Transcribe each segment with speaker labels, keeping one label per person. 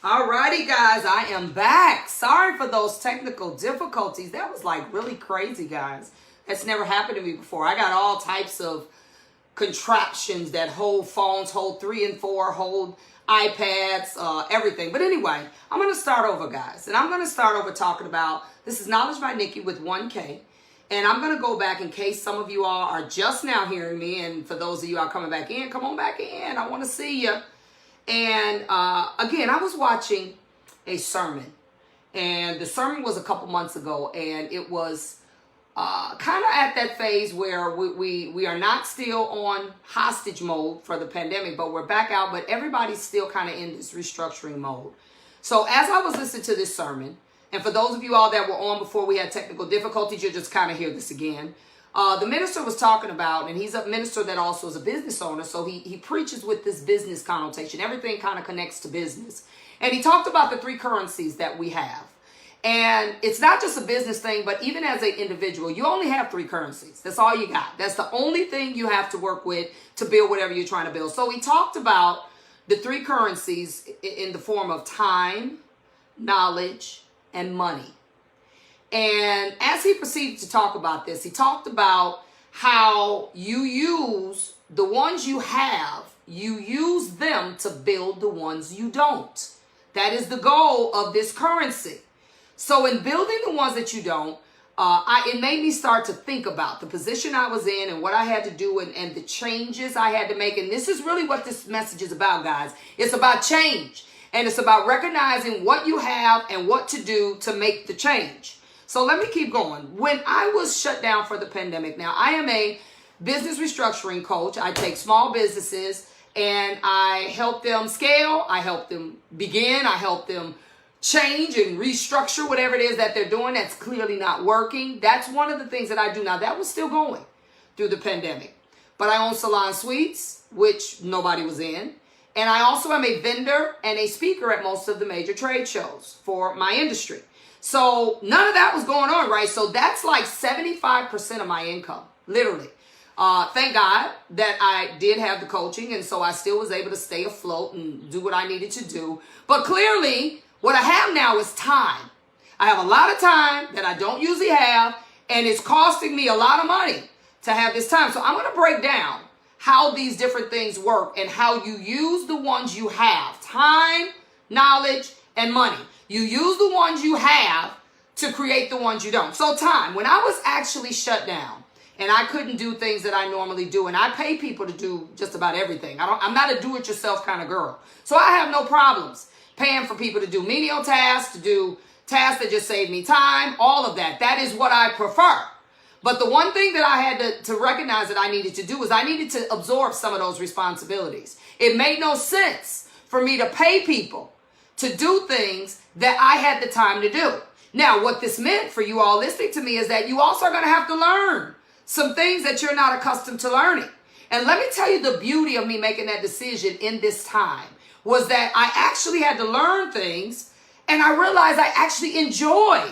Speaker 1: Alrighty, guys, I am back. Sorry for those technical difficulties. That was like really crazy, guys. That's never happened to me before. I got all types of contraptions that hold phones, hold 3 and 4, hold iPads, everything. But anyway, I'm going to start over, guys. And I'm going to start over talking about, this is Knowledge by Nikki with 1K. And I'm going to go back in case some of you all are just now hearing me. And for those of you who are coming back in, come on back in. I want to see you. And again, I was watching a sermon, and the sermon was a couple months ago, and it was kind of at that phase where we are not still on hostage mode for the pandemic, but we're back out, but everybody's still kind of in this restructuring mode. So as I was listening to this sermon, and for those of you all that were on before we had technical difficulties, you'll just kind of hear this again. The minister was talking about, and he's a minister that also is a business owner, so he preaches with this business connotation. Everything kind of connects to business. And he talked about the 3 currencies that we have. And it's not just a business thing, but even as an individual, you only have 3 currencies. That's all you got. That's the only thing you have to work with to build whatever you're trying to build. So he talked about the 3 currencies in the form of time, knowledge, and money. And as he proceeded to talk about this, he talked about how you use the ones you have, you use them to build the ones you don't. That is the goal of this currency. So in building the ones that you don't, it made me start to think about the position I was in and what I had to do and the changes I had to make. And this is really what this message is about, guys. It's about change. And it's about recognizing what you have and what to do to make the change. So let me keep going. When I was shut down for the pandemic, now I am a business restructuring coach. I take small businesses and I help them scale. I help them begin. I help them change and restructure whatever it is that they're doing that's clearly not working. That's one of the things that I do now. That was still going through the pandemic. But I own Salon Suites, which nobody was in. And I also am a vendor and a speaker at most of the major trade shows for my industry. So none of that was going on, right? So that's like 75% of my income, literally. Thank God that I did have the coaching, and so I still was able to stay afloat and do what I needed to do. But clearly, what I have now is time. I have a lot of time that I don't usually have, and it's costing me a lot of money to have this time. So I'm going to break down how these different things work and how you use the ones you have: time, knowledge, and money. You use the ones you have to create the ones you don't. So time, when I was actually shut down and I couldn't do things that I normally do, and I pay people to do just about everything. I'm not a do-it-yourself kind of girl. So I have no problems paying for people to do menial tasks, to do tasks that just save me time, all of that. That is what I prefer. But the one thing that I had to recognize that I needed to do was I needed to absorb some of those responsibilities. It made no sense for me to pay people to do things that I had the time to do. Now, what this meant for you all listening to me is that you also are going to have to learn some things that you're not accustomed to learning. And let me tell you, the beauty of me making that decision in this time was that I actually had to learn things, and I realized I actually enjoy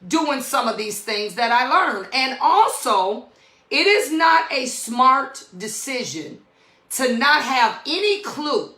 Speaker 1: doing some of these things that I learned. And also, it is not a smart decision to not have any clue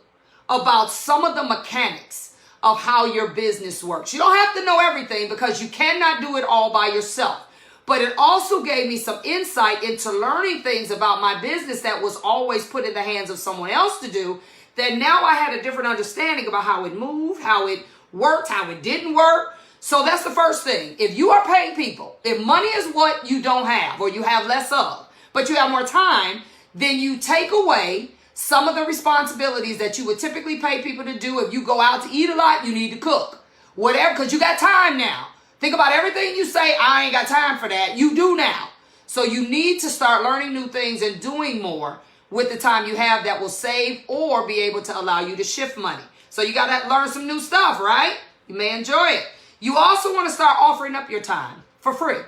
Speaker 1: about some of the mechanics of how your business works. You don't have to know everything because you cannot do it all by yourself. But it also gave me some insight into learning things about my business that was always put in the hands of someone else to do, that now I had a different understanding about how it moved, how it worked, how it didn't work. So that's the first thing. If you are paying people, if money is what you don't have or you have less of, but you have more time, then you take away some of the responsibilities that you would typically pay people to do. If you go out to eat a lot, you need to cook. Whatever, because you got time now. Think about everything you say, I ain't got time for that. You do now. So you need to start learning new things and doing more with the time you have that will save or be able to allow you to shift money. So you got to learn some new stuff, right? You may enjoy it. You also want to start offering up your time for free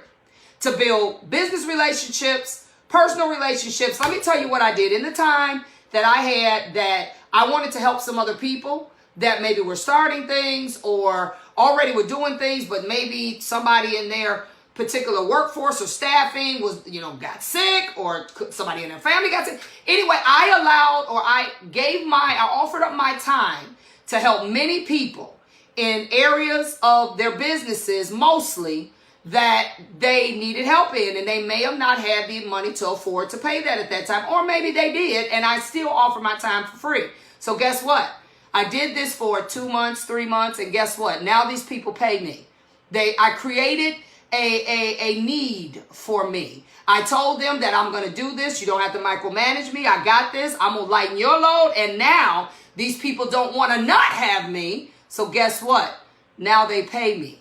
Speaker 1: to build business relationships, personal relationships. Let me tell you what I did in the time that I had, that I wanted to help some other people that maybe were starting things or already were doing things, but maybe somebody in their particular workforce or staffing was, got sick, or somebody in their family got sick. Anyway, I offered up my time to help many people in areas of their businesses mostly that they needed help in, and they may have not had the money to afford to pay that at that time, or maybe they did, and I still offer my time for free. So guess what? I did this for 2 months, 3 months, and guess what? Now these people pay me. I created a need for me. I told them that I'm going to do this. You don't have to micromanage me. I got this. I'm going to lighten your load. And now these people don't want to not have me. So guess what? Now they pay me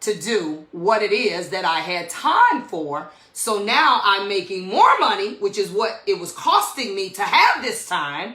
Speaker 1: to do what it is that I had time for. So now I'm making more money, which is what it was costing me to have this time,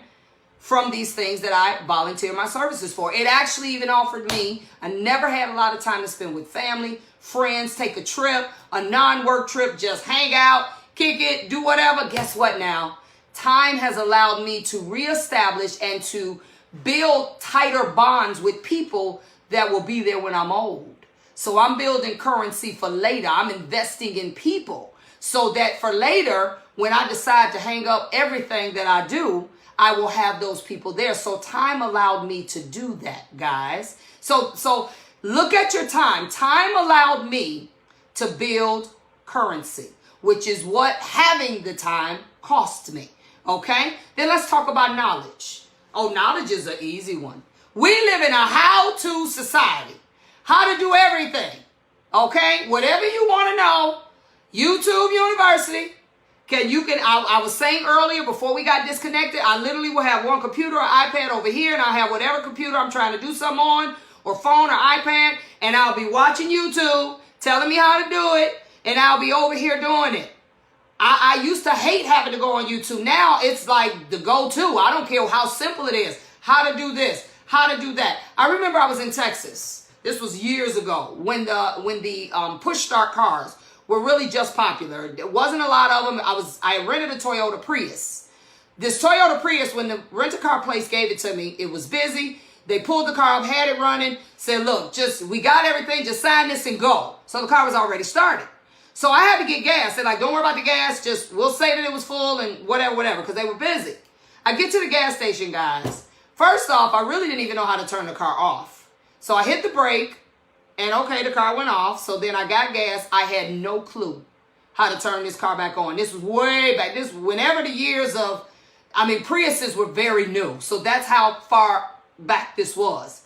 Speaker 1: from these things that I volunteer my services for. It actually even offered me, I never had a lot of time to spend with family, friends, take a trip, a non-work trip, just hang out, kick it, do whatever. Guess what now? Time has allowed me to reestablish and to build tighter bonds with people that will be there when I'm old. So I'm building currency for later. I'm investing in people so that for later, when I decide to hang up everything that I do, I will have those people there. So time allowed me to do that, guys. So look at your time. Time allowed me to build currency, which is what having the time cost me. Okay? Then let's talk about knowledge. Oh, knowledge is an easy one. We live in a how-to society. How to do everything. Okay? Whatever you want to know, YouTube University. I was saying earlier before we got disconnected, I literally will have one computer or iPad over here, and I'll have whatever computer I'm trying to do something on, or phone or iPad, and I'll be watching YouTube, telling me how to do it, and I'll be over here doing it. I used to hate having to go on YouTube. Now it's like the go-to. I don't care how simple it is. How to do this, how to do that. I remember I was in Texas. This was years ago when the push start cars were really just popular. There wasn't a lot of them. I rented a Toyota Prius. This Toyota Prius, when the rent-a-car place gave it to me, it was busy. They pulled the car up, had it running, said, look, we got everything, just sign this and go. So the car was already started. So I had to get gas. They're like, don't worry about the gas, we'll say that it was full and whatever, because they were busy. I get to the gas station, guys. First off, I really didn't even know how to turn the car off. So I hit the brake. And okay, the car went off. So then I got gas. I had no clue how to turn this car back on. This was way back. Whenever the years of, Priuses were very new. So that's how far back this was.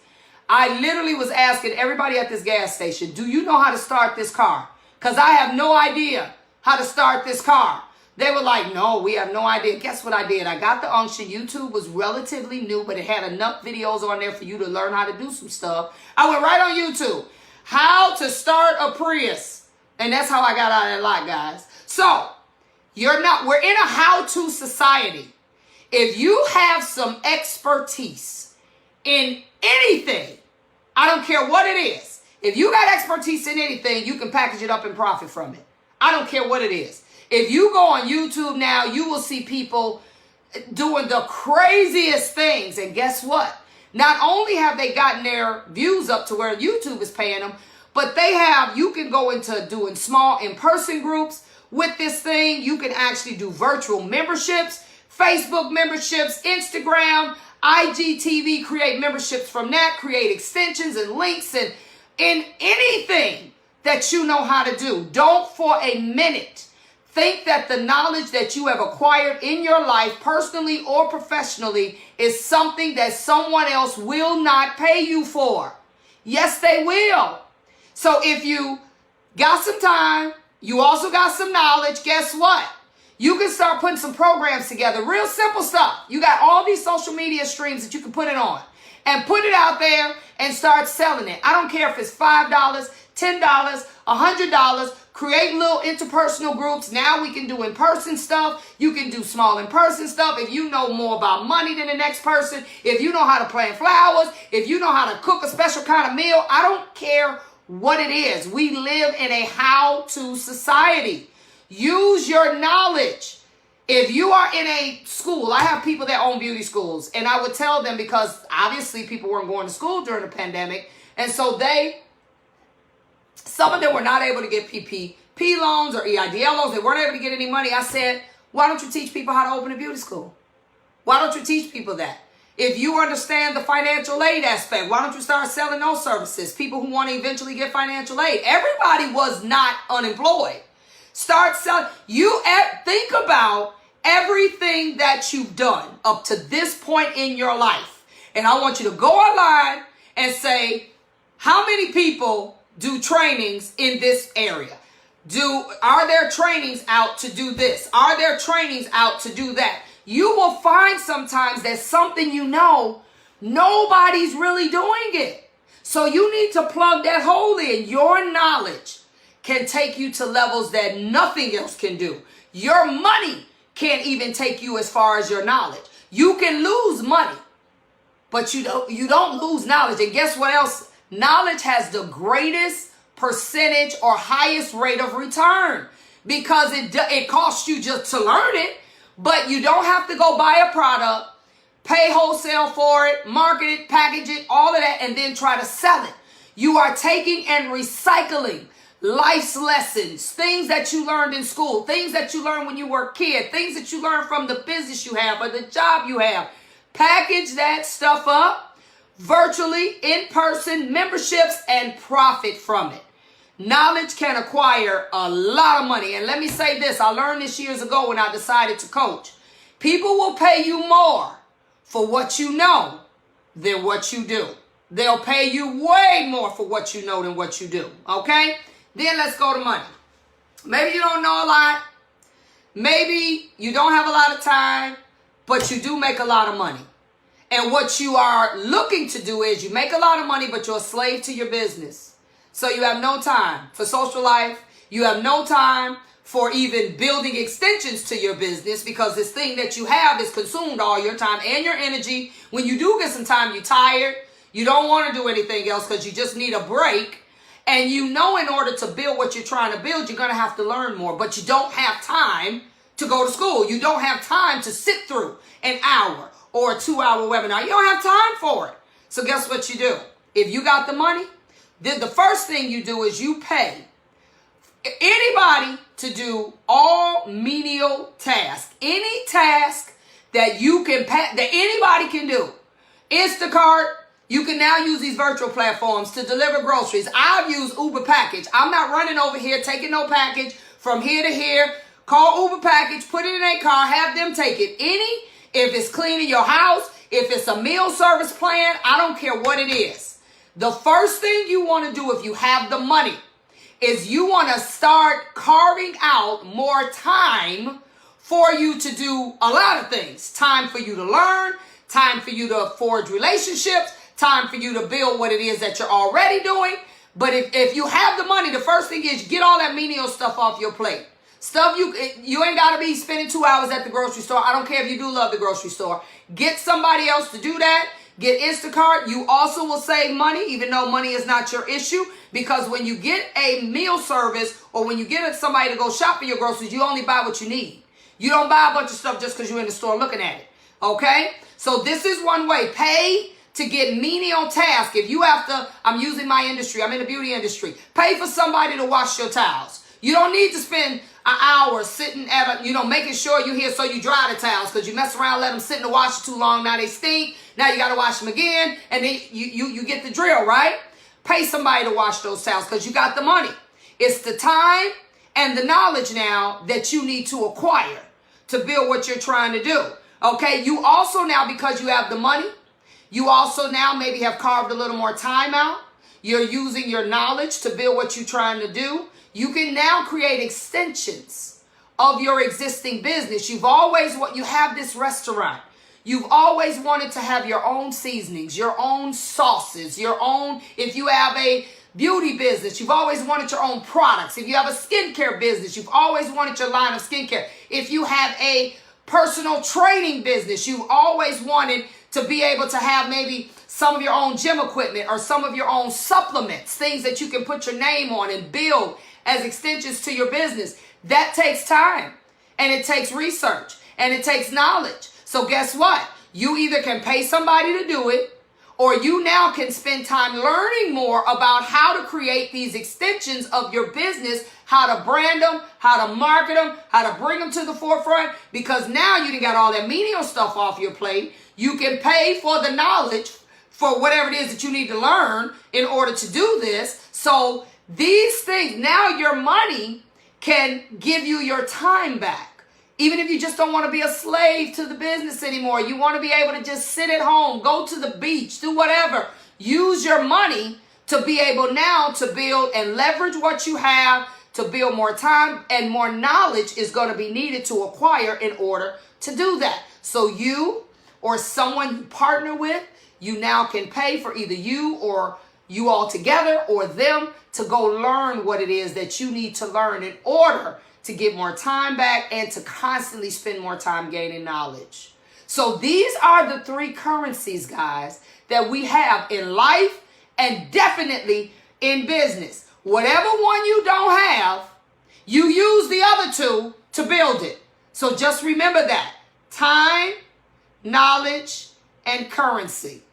Speaker 1: I literally was asking everybody at this gas station, do you know how to start this car? Because I have no idea how to start this car. They were like, no, we have no idea. Guess what I did? I got the unction. YouTube was relatively new, but it had enough videos on there for you to learn how to do some stuff. I went right on YouTube. How to start a Prius. And that's how I got out of that lot, guys. So, we're in a how-to society. If you have some expertise in anything, I don't care what it is. If you got expertise in anything, you can package it up and profit from it. I don't care what it is. If you go on YouTube now, you will see people doing the craziest things. And guess what? Not only have they gotten their views up to where YouTube is paying them, but you can go into doing small in-person groups with this thing. You can actually do virtual memberships, Facebook memberships, Instagram, IGTV, create memberships from that, create extensions and links and in anything that you know how to do. Don't for a minute think that the knowledge that you have acquired in your life, personally or professionally, is something that someone else will not pay you for. Yes, they will. So if you got some time, you also got some knowledge, guess what? You can start putting some programs together. Real simple stuff. You got all these social media streams that you can put it on. And put it out there and start selling it. I don't care if it's $5, $10, $100. Create little interpersonal groups. Now we can do in-person stuff. You can do small in-person stuff. If you know more about money than the next person, if you know how to plant flowers, if you know how to cook a special kind of meal, I don't care what it is. We live in a how-to society. Use your knowledge. If you are in a school, I have people that own beauty schools, and I would tell them, because obviously people weren't going to school during the pandemic, and so some of them were not able to get PPP loans or EIDL loans. They weren't able to get any money. I said, why don't you teach people how to open a beauty school? Why don't you teach people that? If you understand the financial aid aspect, why don't you start selling those services? People who want to eventually get financial aid. Everybody was not unemployed. Start selling. Think about everything that you've done up to this point in your life. And I want you to go online and say, how many people do trainings in this area? Are there trainings out to do this? Are there trainings out to do that? You will find sometimes that something nobody's really doing it. So you need to plug that hole in. Your knowledge can take you to levels that nothing else can do. Your money can't even take you as far as your knowledge. You can lose money, but you don't lose knowledge. And guess what else? Knowledge has the greatest percentage or highest rate of return because it costs you just to learn it. But you don't have to go buy a product, pay wholesale for it, market it, package it, all of that, and then try to sell it. You are taking and recycling life's lessons, things that you learned in school, things that you learned when you were a kid, things that you learned from the business you have or the job you have. Package that stuff up virtually, in person, memberships, and profit from it. Knowledge can acquire a lot of money. And let me say this, I learned this years ago when I decided to coach. People will pay you more for what you know than what you do. They'll pay you way more for what you know than what you do. Okay? Then let's go to money. Maybe you don't know a lot. Maybe you don't have a lot of time, but you do make a lot of money. And what you are looking to do is you make a lot of money, but you're a slave to your business. So you have no time for social life. You have no time for even building extensions to your business because this thing that you have is consumed all your time and your energy. When you do get some time, you're tired. You don't want to do anything else because you just need a break. And in order to build what you're trying to build, you're going to have to learn more. But you don't have time to go to school. You don't have time to sit through an hour or a 2-hour webinar. You don't have time for it. So guess what you do? If you got the money, then the first thing you do is you pay anybody to do all menial tasks. Any task that you can that anybody can do. Instacart, you can now use these virtual platforms to deliver groceries. I've used Uber Package. I'm not running over here taking no package from here to here. Call Uber Package, put it in a car, have them take it. If it's cleaning your house, if it's a meal service plan, I don't care what it is. The first thing you want to do if you have the money is you want to start carving out more time for you to do a lot of things. Time for you to learn, time for you to forge relationships, time for you to build what it is that you're already doing. But if you have the money, the first thing is get all that menial stuff off your plate. Stuff you ain't got to be spending 2 hours at the grocery store. I don't care if you do love the grocery store. Get somebody else to do that. Get Instacart. You also will save money, even though money is not your issue, because when you get a meal service or when you get somebody to go shop for your groceries, you only buy what you need. You don't buy a bunch of stuff just because you're in the store looking at it. Okay? So this is one way. Pay to get menial tasks. If you have to, I'm using my industry. I'm in the beauty industry. Pay for somebody to wash your towels. You don't need to spend an hour sitting at making sure you're here so you dry the towels because you mess around, let them sit in the washer too long. Now they stink. Now you got to wash them again. And then you get the drill, right? Pay somebody to wash those towels because you got the money. It's the time and the knowledge now that you need to acquire to build what you're trying to do. Okay? You also now, because you have the money, you also now maybe have carved a little more time out. You're using your knowledge to build what you're trying to do. You can now create extensions of your existing business. You have this restaurant. You've always wanted to have your own seasonings, your own sauces, if you have a beauty business, you've always wanted your own products. If you have a skincare business, you've always wanted your line of skincare. If you have a personal training business, you've always wanted to be able to have maybe some of your own gym equipment or some of your own supplements, things that you can put your name on and build as extensions to your business. That takes time, and it takes research, and it takes knowledge. So guess what? You either can pay somebody to do it, or you now can spend time learning more about how to create these extensions of your business, how to brand them, how to market them, how to bring them to the forefront, because now you done got all that menial stuff off your plate. You can pay for the knowledge for whatever it is that you need to learn in order to do this. So these things, now your money can give you your time back. Even if you just don't want to be a slave to the business anymore, you want to be able to just sit at home, go to the beach, do whatever. Use your money to be able now to build and leverage what you have, to build more time, and more knowledge is going to be needed to acquire in order to do that. So you or someone you partner with, you now can pay for either you or you all together or them to go learn what it is that you need to learn in order to get more time back and to constantly spend more time gaining knowledge. So these are the three currencies, guys, that we have in life and definitely in business. Whatever one you don't have, you use the other two to build it. So just remember that. Time, knowledge, and currency.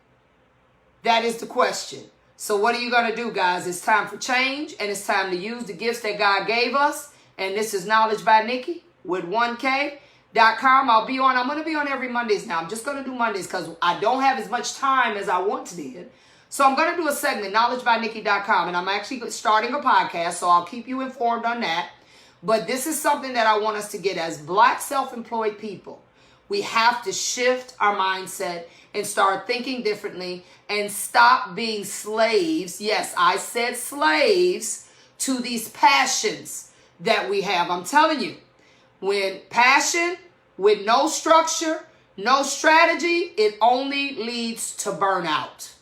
Speaker 1: That is the question. So what are you going to do, guys? It's time for change, and it's time to use the gifts that God gave us. And this is Knowledge by Nikki with 1K.com. I'm going to be on every Mondays now. I'm just going to do Mondays because I don't have as much time as I once did. So I'm going to do a segment, knowledgebynikki.com, and I'm actually starting a podcast, so I'll keep you informed on that. But this is something that I want us to get as Black self-employed people. We have to shift our mindset and start thinking differently and stop being slaves. Yes, I said slaves to these passions that we have. I'm telling you, when passion with no structure, no strategy, it only leads to burnout.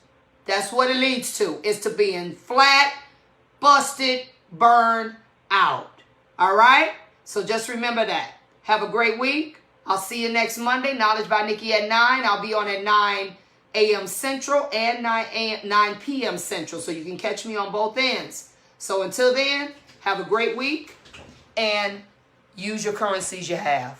Speaker 1: That's what it leads to, is to being flat, busted, burned out. All right? So just remember that. Have a great week. I'll see you next Monday. Knowledge by Nikki at 9. I'll be on at 9 a.m. Central and 9 p.m. Central, so you can catch me on both ends. So until then, have a great week and use your currencies you have.